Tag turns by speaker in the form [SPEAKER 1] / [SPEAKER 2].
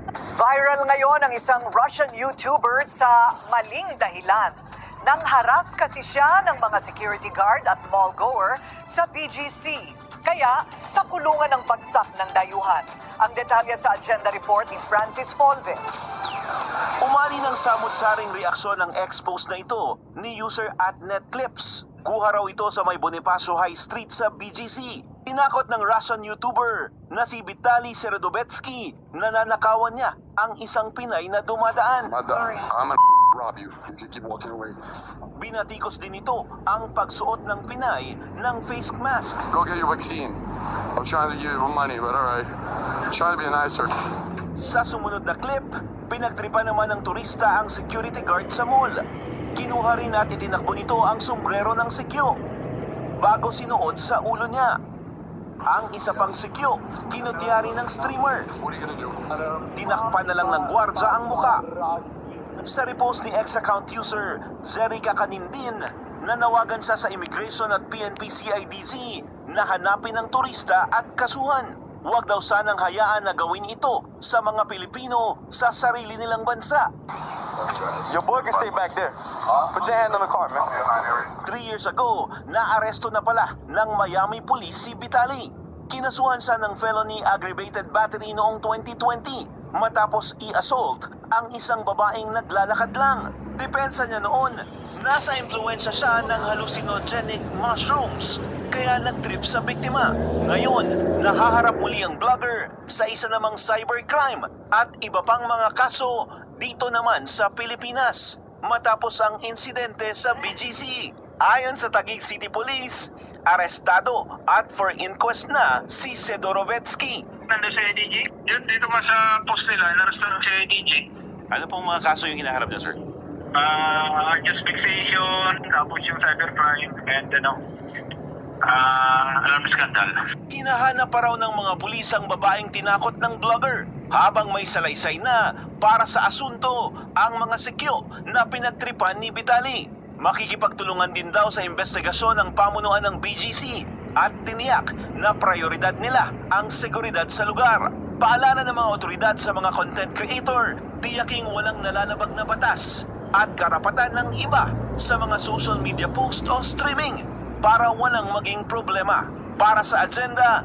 [SPEAKER 1] Viral ngayon ang isang Russian YouTuber sa maling dahilan. Nang haras kasi siya ng mga security guard at mall goer sa BGC. Kaya sa kulungan ng bagsak ng dayuhan. Ang detalye sa agenda report ni Francis Folve.
[SPEAKER 2] Umali ng samot-saring reaksyon ng expose na ito ni user at NetClips. Kuha raw ito sa may Bonifacio High Street sa BGC. Tinakot ng Russian YouTuber na si Vitaly Seredovetsky na nanakawan niya ang isang Pinay na dumadaan.
[SPEAKER 3] I'm gonna rob you if you keep walking away.
[SPEAKER 2] Binatikos din ito ang pagsuot ng Pinay ng face mask.
[SPEAKER 3] Go get your vaccine. I'm trying to give you money, but alright. Try to be nicer.
[SPEAKER 2] Sa sumunod na clip, pinagtripan naman ng turista ang security guard sa mall. Kinuha rin at itinakbo nito ang sombrero ng sikyo bago sinuot sa ulo niya. Ang isa pang sikyo, kinutya rin ng streamer.
[SPEAKER 3] What are you gonna do?
[SPEAKER 2] Tinakpan na lang ng gwardya ang muka. Sa repost ni ex-account user Zerica Canindin, nanawagan siya sa Immigration at PNP CIDZ na hanapin ang turista at kasuhan. Huwag daw sanang hayaan na gawin ito sa mga Pilipino sa sarili nilang bansa.
[SPEAKER 4] Your boy can stay back there. Put your hand on the car, man.
[SPEAKER 2] 3 years ago, naaresto na pala ng Miami Police si Vitaly. Kinasuhan siya ng felony aggravated battery noong 2020 matapos i-assault ang isang babaeng naglalakad lang. Depensa niya noon, nasa impluensya siya ng hallucinogenic mushrooms kaya nag-trip sa biktima. Ngayon, nahaharap muli ang vlogger sa isa namang cybercrime at iba pang mga kaso dito naman sa Pilipinas matapos ang insidente sa BGC. Ayon sa Taguig City Police, arestado at for inquest na si Sedorovetsky.
[SPEAKER 5] Nandun sa ADG? Yun, dito nga sa post nila, inaresto si ADG.
[SPEAKER 2] Ano pong mga kaso yung hinaharap niya, sir?
[SPEAKER 5] Just fixation, tapos yung cybercrime, and alarm scandal.
[SPEAKER 2] Hinahanap pa raw ng mga pulis ang babaeng tinakot ng vlogger habang may salaysay na para sa asunto ang mga sikyo na pinagtripan ni Vitaly. Makikipagtulungan din daw sa investigasyon ng pamunuan ng BGC at tiniyak na prioridad nila ang seguridad sa lugar. Paalala ng mga otoridad sa mga content creator, tiyaking walang nalalabag na batas at karapatan ng iba sa mga social media post o streaming para walang maging problema. Para sa agenda,